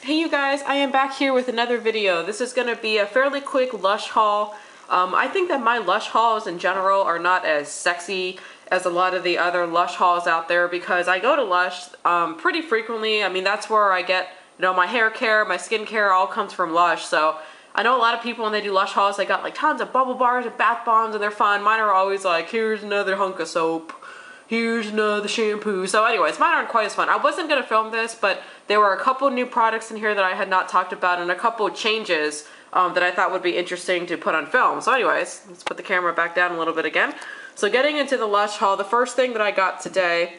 Hey you guys, I am back here with another video. This is going to be a fairly quick Lush haul. I think that my Lush hauls in general are not as sexy as a lot of the other Lush hauls out there because I go to Lush pretty frequently. I mean, that's where I get, my hair care, my skin care all comes from Lush. So I know a lot of people when they do Lush hauls, they got like tons of bubble bars and bath bombs and they're fun. Mine are always like, here's another hunk of soap. Here's another shampoo. So anyways, mine aren't quite as fun. I wasn't going to film this, but there were a couple new products in here that I had not talked about and a couple changes that I thought would be interesting to put on film. So anyways, let's put the camera back down a little bit again. So getting into the Lush haul, the first thing that I got today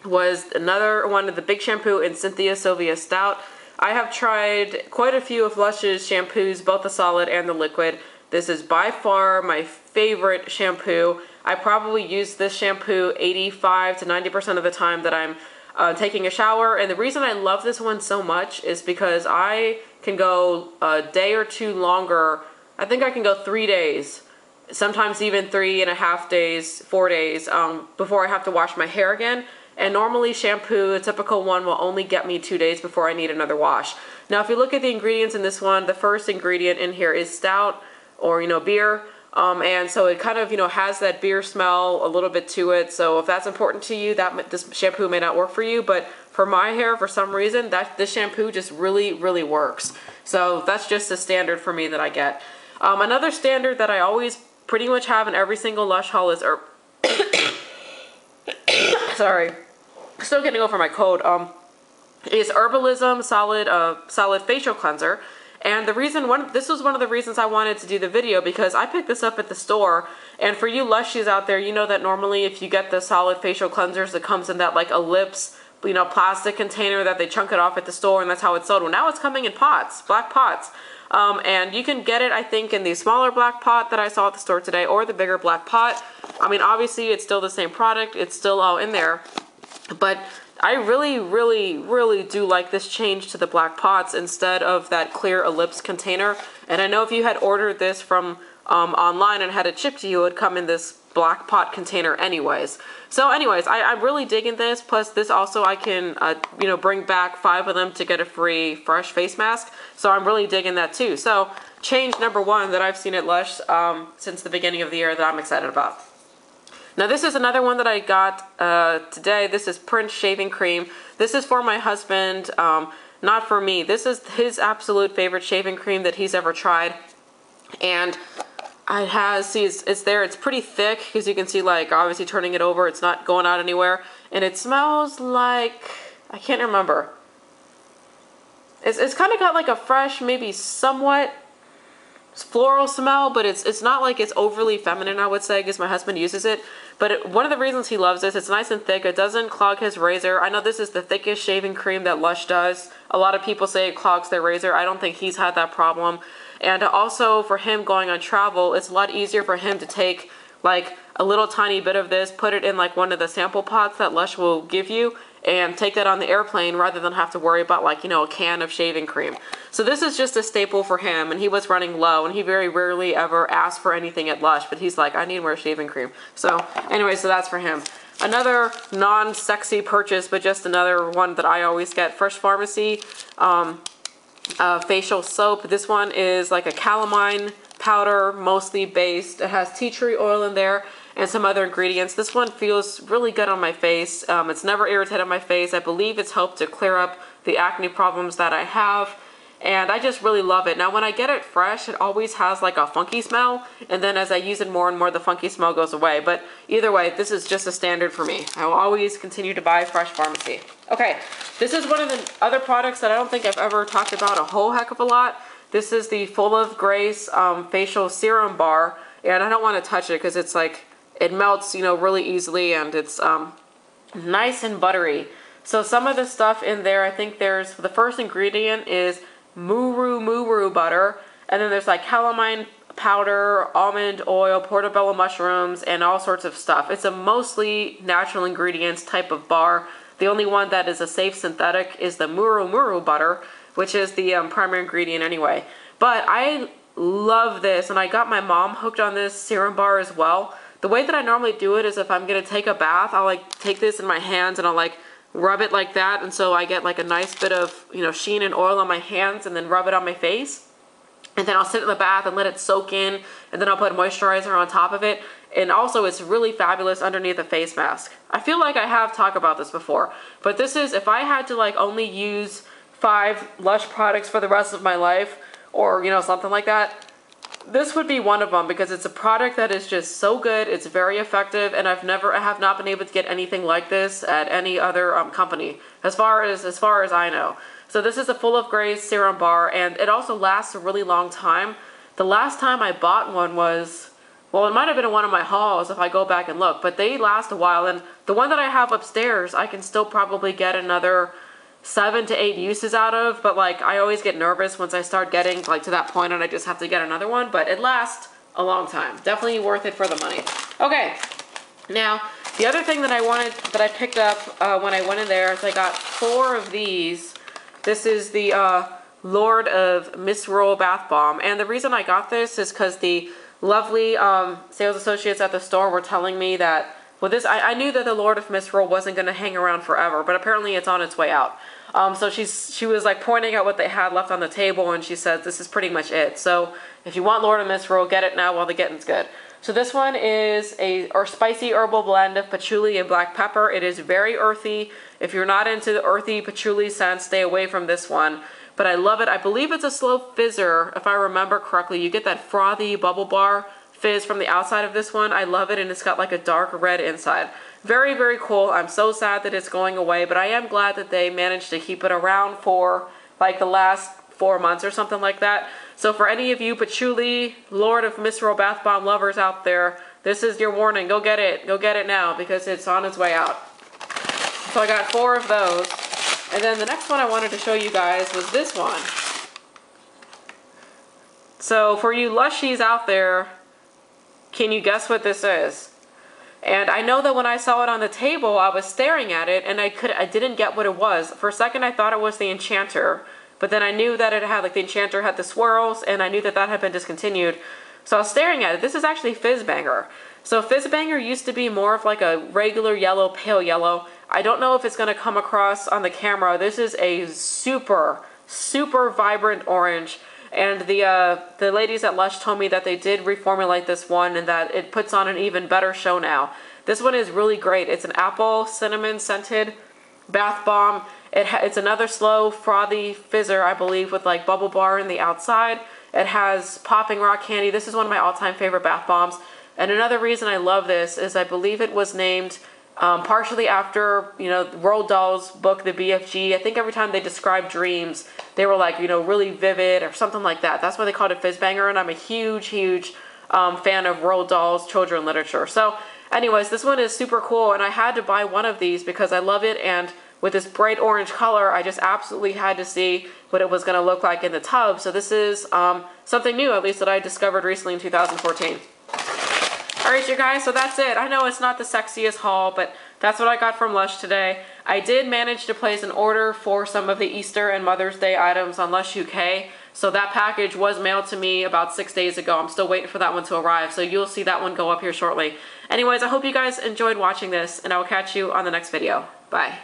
was another one of the Big Shampoo in Cynthia Sylvia Stout. I have tried quite a few of Lush's shampoos, both the solid and the liquid. This is by far my favorite shampoo. I probably use this shampoo 85 to 90% of the time that I'm taking a shower. And the reason I love this one so much is because I can go a day or two longer. I think I can go 3 days, sometimes even 3.5 days, 4 days before I have to wash my hair again. And normally shampoo, a typical one, will only get me 2 days before I need another wash. Now if you look at the ingredients in this one, the first ingredient in here is stout or beer. And so it kind of, has that beer smell a little bit to it. So if that's important to you, this shampoo may not work for you. But for my hair, for some reason, this shampoo just really, really works. So that's just a standard for me that I get. Another standard that I always pretty much have in every single Lush haul is, sorry, still getting over my cold, is Herbalism Solid Facial Cleanser. And the reason, this was one of the reasons I wanted to do the video because I picked this up at the store. And for you Lushies out there, you know that normally if you get the solid facial cleansers, it comes in that like Ellipse, plastic container that they chunk it off at the store and that's how it's sold. Well, now it's coming in pots, black pots. And you can get it, I think, in the smaller black pot that I saw at the store today or the bigger black pot. I mean, obviously it's still the same product. It's still all in there. But I really, really, really do like this change to the black pots instead of that clear Ellipse container. And I know if you had ordered this from online and had it shipped to you, it would come in this black pot container anyways. So anyways, I'm really digging this. Plus this also I can, bring back 5 of them to get a free fresh face mask. So I'm really digging that too. So change number 1 that I've seen at Lush since the beginning of the year that I'm excited about. Now this is another one that I got today. This is Prince Shaving Cream. This is for my husband, not for me. This is his absolute favorite shaving cream that he's ever tried. And it's there, it's pretty thick because you can see like obviously turning it over, it's not going out anywhere. And it smells like, I can't remember. It's kind of got like a fresh, maybe somewhat floral smell, but it's not like it's overly feminine, I would say, because my husband uses it. But one of the reasons he loves this, it's nice and thick. It doesn't clog his razor. I know this is the thickest shaving cream that Lush does. A lot of people say it clogs their razor. I don't think he's had that problem. And also for him going on travel, it's a lot easier for him to take like a little tiny bit of this, put it in like one of the sample pots that Lush will give you, and take that on the airplane rather than have to worry about like, a can of shaving cream. So this is just a staple for him, and he was running low, and he very rarely ever asked for anything at Lush, but he's like, I need more shaving cream. So anyway, so that's for him. Another non-sexy purchase, but just another one that I always get, Fresh Pharmacy facial soap. This one is like a calamine powder, mostly based. It has tea tree oil in there and some other ingredients. This one feels really good on my face. It's never irritated my face. I believe it's helped to clear up the acne problems that I have. And I just really love it. Now when I get it fresh, it always has like a funky smell. And then as I use it more and more, the funky smell goes away. But either way, this is just a standard for me. I will always continue to buy Fresh Pharmacy. Okay, this is one of the other products that I don't think I've ever talked about a whole heck of a lot. This is the Full of Grace Facial Serum Bar. And I don't want to touch it because it's like, it melts, really easily, and it's nice and buttery. So some of the stuff in there, I think the first ingredient is Misrule butter, and then there's like calamine powder, almond oil, portobello mushrooms, and all sorts of stuff. It's a mostly natural ingredients type of bar. The only one that is a safe synthetic is the Misrule butter, which is the primary ingredient anyway. But I love this, and I got my mom hooked on this Serum Bar as well. The way that I normally do it is if I'm going to take a bath, I'll like take this in my hands and I'll like rub it like that, and so I get like a nice bit of, you know, sheen and oil on my hands, and then rub it on my face. And then I'll sit in the bath and let it soak in, and then I'll put moisturizer on top of it. And also it's really fabulous underneath a face mask. I feel like I have talked about this before, but this is, if I had to like only use 5 Lush products for the rest of my life, or you know, something like that, this would be one of them, because it's a product that is just so good. It's very effective, and I have not been able to get anything like this at any other company, as far as I know. So this is a full of grace serum bar, and it also lasts a really long time. The last time I bought one was, well, it might have been in one of my hauls if I go back and look, but they last a while. And the one that I have upstairs, I can still probably get another 7 to 8 uses out of, but like I always get nervous once I start getting like to that point and I just have to get another one, but it lasts a long time. Definitely worth it for the money. Okay, now the other thing that I picked up when I went in there is I got 4 of these. This is the Lord of Misrule bath bomb, and the reason I got this is because the lovely sales associates at the store were telling me that, well, this, I knew that the Lord of Misrule wasn't going to hang around forever, but apparently it's on its way out. So she was like pointing out what they had left on the table, and she said this is pretty much it. So if you want Lord of Misrule, get it now while the getting's good. So this one is a spicy herbal blend of patchouli and black pepper. It is very earthy. If you're not into the earthy patchouli scent, stay away from this one. But I love it. I believe it's a slow fizzer, if I remember correctly. You get that frothy bubble bar fizz from the outside of this one. I love it, and it's got like a dark red inside. Very, very cool. I'm so sad that it's going away, but I am glad that they managed to keep it around for like the last 4 months or something like that. So for any of you patchouli, Lord of Misrule bath bomb lovers out there, this is your warning. Go get it. Go get it now, because it's on its way out. So I got 4 of those. And then the next one I wanted to show you guys was this one. So for you Lushies out there, can you guess what this is? And I know that when I saw it on the table, I was staring at it, and I didn't get what it was. For a second, I thought it was the Enchanter, but then I knew that it had, like, the Enchanter had the swirls, and I knew that that had been discontinued. So I was staring at it. This is actually Fizz Banger. So Fizz Banger used to be more of like a regular yellow, pale yellow. I don't know if it's going to come across on the camera. This is a super, super vibrant orange. And the ladies at Lush told me that they did reformulate this one and that it puts on an even better show now. This one is really great. It's an apple cinnamon scented bath bomb. It's another slow frothy fizzer, I believe, with like bubble bar in the outside. It has popping rock candy. This is one of my all-time favorite bath bombs. And another reason I love this is I believe it was named partially after, you know, Roald Dahl's book, The BFG. I think every time they described dreams, they were like, you know, really vivid or something like that. That's why they called it Fizz Banger, and I'm a huge, huge fan of Roald Dahl's children's literature. So anyways, this one is super cool, and I had to buy one of these because I love it, and with this bright orange color, I just absolutely had to see what it was going to look like in the tub. So this is something new, at least that I discovered recently in 2014. Alright, you guys, so that's it. I know it's not the sexiest haul, but that's what I got from Lush today. I did manage to place an order for some of the Easter and Mother's Day items on Lush UK. So that package was mailed to me about 6 days ago. I'm still waiting for that one to arrive, so you'll see that one go up here shortly. Anyways, I hope you guys enjoyed watching this, and I will catch you on the next video. Bye.